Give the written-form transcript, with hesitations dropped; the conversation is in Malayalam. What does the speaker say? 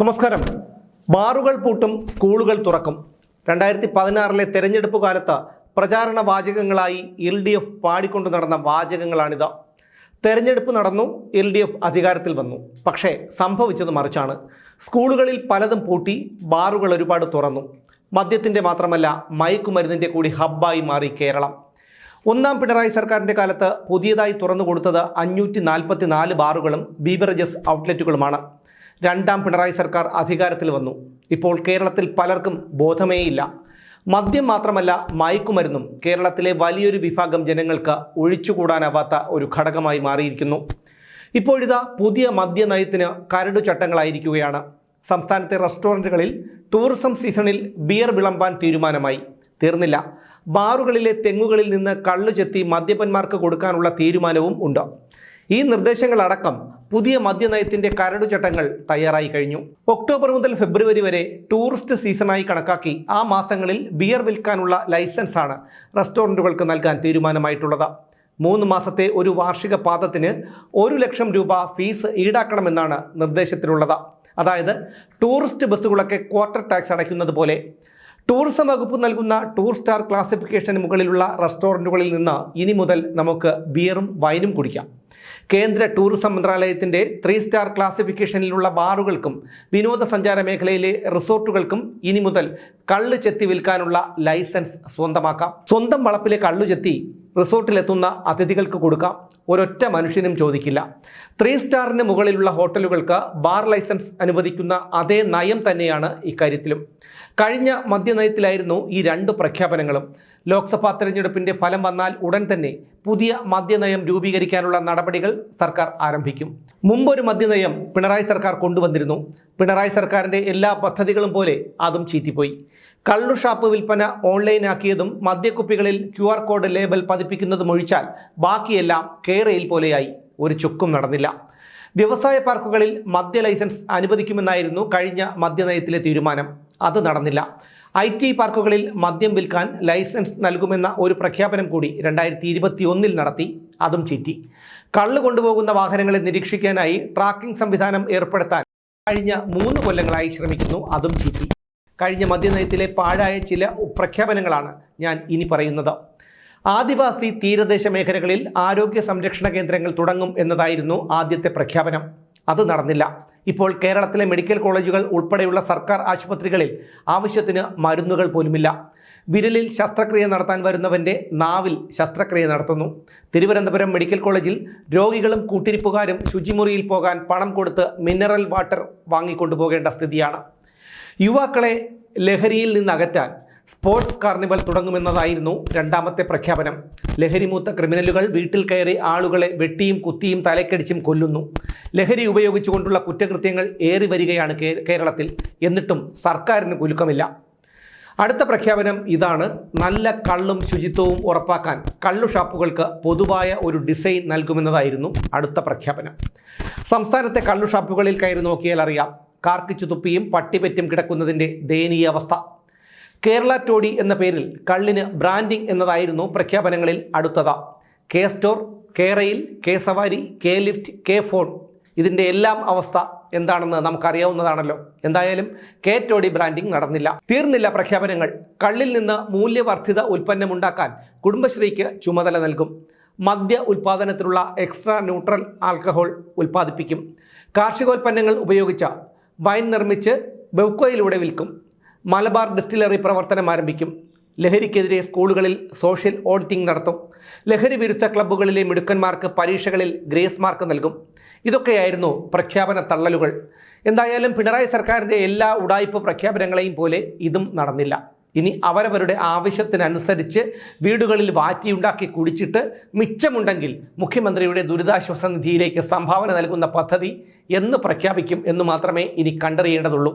നമസ്കാരം. ബാറുകൾ പൂട്ടും, സ്കൂളുകൾ തുറക്കും. 2016 തെരഞ്ഞെടുപ്പ് കാലത്ത് പ്രചാരണ വാചകങ്ങളായി LDF പാടിക്കൊണ്ടു നടന്ന വാചകങ്ങളാണിത്. തെരഞ്ഞെടുപ്പ് നടന്നു, LDF അധികാരത്തിൽ വന്നു. പക്ഷേ സംഭവിച്ചത് മറിച്ചാണ്. സ്കൂളുകളിൽ പലതും പൂട്ടി, ബാറുകൾ ഒരുപാട് തുറന്നു. മദ്യത്തിൻ്റെ മാത്രമല്ല, മയക്കുമരുന്നിൻ്റെ കൂടി ഹബ്ബായി മാറി കേരളം. ഒന്നാം പിണറായി സർക്കാരിൻ്റെ കാലത്ത് പുതിയതായി തുറന്നു കൊടുത്തത് 544 ബാറുകളും ബീവറേജസ് ഔട്ട്ലെറ്റുകളുമാണ്. രണ്ടാം പിണറായി സർക്കാർ അധികാരത്തിൽ വന്നു. ഇപ്പോൾ കേരളത്തിൽ പലർക്കും ബോധമേയില്ല. മദ്യം മാത്രമല്ല, മയക്കുമരുന്നും കേരളത്തിലെ വലിയൊരു വിഭാഗം ജനങ്ങൾക്ക് ഒഴിച്ചുകൂടാനാവാത്ത ഒരു ഘടകമായി മാറിയിരിക്കുന്നു. ഇപ്പോഴിതാ പുതിയ മദ്യനയത്തിന് കരടുചട്ടങ്ങളായിരിക്കുകയാണ്. സംസ്ഥാനത്തെ റെസ്റ്റോറൻറ്റുകളിൽ ടൂറിസം സീസണിൽ ബിയർ വിളമ്പാൻ തീരുമാനമായി. തീർന്നില്ല, ബാറുകളിലെ തെങ്ങുകളിൽ നിന്ന് കള്ളു ചെത്തി മദ്യപന്മാർക്ക് കൊടുക്കാനുള്ള തീരുമാനവും ഉണ്ട്. ഈ നിർദ്ദേശങ്ങളടക്കം പുതിയ മദ്യനയത്തിൻ്റെ കരടുചട്ടങ്ങൾ തയ്യാറായി കഴിഞ്ഞു. ഒക്ടോബർ മുതൽ ഫെബ്രുവരി വരെ ടൂറിസ്റ്റ് സീസണായി കണക്കാക്കി ആ മാസങ്ങളിൽ ബിയർ വിൽക്കാനുള്ള ലൈസൻസാണ് റെസ്റ്റോറൻറ്റുകൾക്ക് നൽകാൻ തീരുമാനമായിട്ടുള്ളത്. 3 മാസത്തെ ഒരു വാർഷിക പാദത്തിന് 1 ലക്ഷം രൂപ ഫീസ് ഈടാക്കണമെന്നാണ് നിർദ്ദേശത്തിലുള്ളത്. അതായത് ടൂറിസ്റ്റ് ബസ്സുകളൊക്കെ ക്വാർട്ടർ ടാക്സ് അടയ്ക്കുന്നത് പോലെ. ടൂറിസം വകുപ്പ് നൽകുന്ന 2 സ്റ്റാർ ക്ലാസിഫിക്കേഷന് മുകളിലുള്ള റെസ്റ്റോറൻറ്റുകളിൽ നിന്ന് ഇനി മുതൽ നമുക്ക് ബിയറും വൈനും കുടിക്കാം. കേന്ദ്ര ടൂറിസം മന്ത്രാലയത്തിൻ്റെ 3 സ്റ്റാർ ക്ലാസിഫിക്കേഷനിലുള്ള ബാറുകൾക്കും വിനോദസഞ്ചാര മേഖലയിലെ റിസോർട്ടുകൾക്കും ഇനി മുതൽ കള്ള് ചെത്തി വിൽക്കാനുള്ള ലൈസൻസ് സ്വന്തമാക്കാം. സ്വന്തം വളപ്പിലെ കള്ളു ചെത്തി റിസോർട്ടിലെത്തുന്ന അതിഥികൾക്ക് കൊടുക്കാം. ഒരൊറ്റ മനുഷ്യനും ചോദിക്കില്ല. 3 സ്റ്റാറിന് മുകളിലുള്ള ഹോട്ടലുകൾക്ക് ബാർ ലൈസൻസ് അനുവദിക്കുന്ന അതേ നയം തന്നെയാണ് ഇക്കാര്യത്തിലും. കഴിഞ്ഞ മദ്യനയത്തിലായിരുന്നു ഈ 2 പ്രഖ്യാപനങ്ങളും. ലോക്സഭാ തെരഞ്ഞെടുപ്പിൻ്റെ ഫലം വന്നാൽ ഉടൻ തന്നെ പുതിയ മദ്യനയം രൂപീകരിക്കാനുള്ള നടപടികൾ സർക്കാർ ആരംഭിക്കും. മുമ്പൊരു മദ്യനയം പിണറായി സർക്കാർ കൊണ്ടുവന്നിരുന്നു. പിണറായി സർക്കാരിൻ്റെ എല്ലാ പദ്ധതികളും പോലെ അതും ചീറ്റിപ്പോയി. കള്ളു ഷാപ്പ് വിൽപ്പന ഓൺലൈനാക്കിയതും മദ്യക്കുപ്പികളിൽ QR കോഡ് ലേബൽ പതിപ്പിക്കുന്നതും ഒഴിച്ചാൽ ബാക്കിയെല്ലാം കേരയിൽ പോലെയായി. ഒരു ചുക്കും നടന്നില്ല. വ്യവസായ പാർക്കുകളിൽ മദ്യ ലൈസൻസ് അനുവദിക്കുമെന്നായിരുന്നു കഴിഞ്ഞ മദ്യനയത്തിലെ തീരുമാനം. അത് നടന്നില്ല. IT പാർക്കുകളിൽ മദ്യം വിൽക്കാൻ ലൈസൻസ് നൽകുമെന്ന ഒരു പ്രഖ്യാപനം കൂടി 2021 നടത്തി. അതും ചീറ്റി. കള്ളു കൊണ്ടുപോകുന്ന വാഹനങ്ങളെ നിരീക്ഷിക്കാനായി ട്രാക്കിംഗ് സംവിധാനം ഏർപ്പെടുത്താൻ കഴിഞ്ഞ 3 കൊല്ലങ്ങളായി ശ്രമിക്കുന്നു. അതും ചീറ്റി. കഴിഞ്ഞ മദ്യനയത്തിലെ പാഴായ ചില പ്രഖ്യാപനങ്ങളാണ് ഞാൻ ഇനി പറയുന്നത്. ആദിവാസി തീരദേശ മേഖലകളിൽ ആരോഗ്യ സംരക്ഷണ കേന്ദ്രങ്ങൾ തുടങ്ങും എന്നതായിരുന്നു ആദ്യത്തെ പ്രഖ്യാപനം. അത് നടന്നില്ല. ഇപ്പോൾ കേരളത്തിലെ മെഡിക്കൽ കോളേജുകൾ ഉൾപ്പെടെയുള്ള സർക്കാർ ആശുപത്രികളിൽ ആവശ്യത്തിന് മരുന്നുകൾ പോലുമില്ല. വിരലിൽ ശസ്ത്രക്രിയ നടത്താൻ വരുന്നവൻ്റെ നാവിൽ ശസ്ത്രക്രിയ നടത്തുന്നു. തിരുവനന്തപുരം മെഡിക്കൽ കോളേജിൽ രോഗികളും കൂട്ടിരിപ്പുകാരും ശുചിമുറിയിൽ പോകാൻ പണം കൊടുത്ത് മിനറൽ വാട്ടർ വാങ്ങിക്കൊണ്ടുപോകേണ്ട സ്ഥിതിയാണ്. യുവാക്കളെ ലഹരിയിൽ നിന്ന് അകറ്റാൻ സ്പോർട്സ് കാർണിവൽ തുടങ്ങുമെന്നതായിരുന്നു രണ്ടാമത്തെ പ്രഖ്യാപനം. ലഹരിമൂത്ത ക്രിമിനലുകൾ വീട്ടിൽ കയറി ആളുകളെ വെട്ടിയും കുത്തിയും തലക്കടിച്ചും കൊല്ലുന്നു. ലഹരി ഉപയോഗിച്ചുകൊണ്ടുള്ള കുറ്റകൃത്യങ്ങൾ ഏറി വരികയാണ് കേരളത്തിൽ. എന്നിട്ടും സർക്കാരിന് കുലുക്കമില്ല. അടുത്ത പ്രഖ്യാപനം ഇതാണ്. നല്ല കള്ളും ശുചിത്വവും ഉറപ്പാക്കാൻ കള്ളു ഷാപ്പുകൾക്ക് പൊതുവായ ഒരു ഡിസൈൻ നൽകുമെന്നതായിരുന്നു അടുത്ത പ്രഖ്യാപനം. സംസ്ഥാനത്തെ കള്ളു ഷാപ്പുകളിൽ കയറി നോക്കിയാൽ അറിയാം. കാർക്കിച്ചു തുപ്പിയും പട്ടിപെറ്റും കിടക്കുന്നതിൻ്റെ ദയനീയ അവസ്ഥ. കേരള ടോഡി എന്ന പേരിൽ കള്ളിന് ബ്രാൻഡിംഗ് എന്നതായിരുന്നു പ്രഖ്യാപനങ്ങളിൽ അടുത്തത്. K store, K rail, K സവാരി, കെ ലിഫ്റ്റ്, കെ ഫോൺ, ഇതിൻ്റെ എല്ലാം അവസ്ഥ എന്താണെന്ന് നമുക്കറിയാവുന്നതാണല്ലോ. എന്തായാലും കെ ടോഡി ബ്രാൻഡിംഗ് നടന്നില്ല. തീർന്നില്ല പ്രഖ്യാപനങ്ങൾ. കള്ളിൽ നിന്ന് മൂല്യവർദ്ധിത ഉൽപ്പന്നമുണ്ടാക്കാൻ കുടുംബശ്രീക്ക് ചുമതല നൽകും. മദ്യ ഉൽപ്പാദനത്തിലുള്ള എക്സ്ട്രാ ന്യൂട്രൽ ആൽക്കഹോൾ ഉൽപ്പാദിപ്പിക്കും. കാർഷികോൽപ്പന്നങ്ങൾ ഉപയോഗിച്ച വൈൻ നിർമ്മിച്ച് ബെവ്കോയിലൂടെ വിൽക്കും. മലബാർ ഡിസ്റ്റിലറി പ്രവർത്തനം ആരംഭിക്കും. ലഹരിക്കെതിരെ സ്കൂളുകളിൽ സോഷ്യൽ ഓഡിറ്റിംഗ് നടത്തും. ലഹരി വിരുദ്ധ ക്ലബ്ബുകളിലെ മിടുക്കന്മാർക്ക് പരീക്ഷകളിൽ ഗ്രേസ് മാർക്ക് നൽകും. ഇതൊക്കെയായിരുന്നു പ്രഖ്യാപന തള്ളലുകൾ. എന്തായാലും പിണറായി സർക്കാരിൻ്റെ എല്ലാ ഉഡായിപ്പ് പ്രഖ്യാപനങ്ങളെയും പോലെ ഇതും നടന്നില്ല. ഇനി അവരവരുടെ ആവശ്യത്തിനനുസരിച്ച് വീടുകളിൽ വാറ്റിയുണ്ടാക്കി കുടിച്ചിട്ട് മിച്ചമുണ്ടെങ്കിൽ മുഖ്യമന്ത്രിയുടെ ദുരിതാശ്വാസ നിധിയിലേക്ക് സംഭാവന നൽകുന്ന പദ്ധതി എന്ന് പ്രഖ്യാപിക്കും എന്ന് മാത്രമേ ഇനി കണ്ടറിയേണ്ടതുള്ളൂ.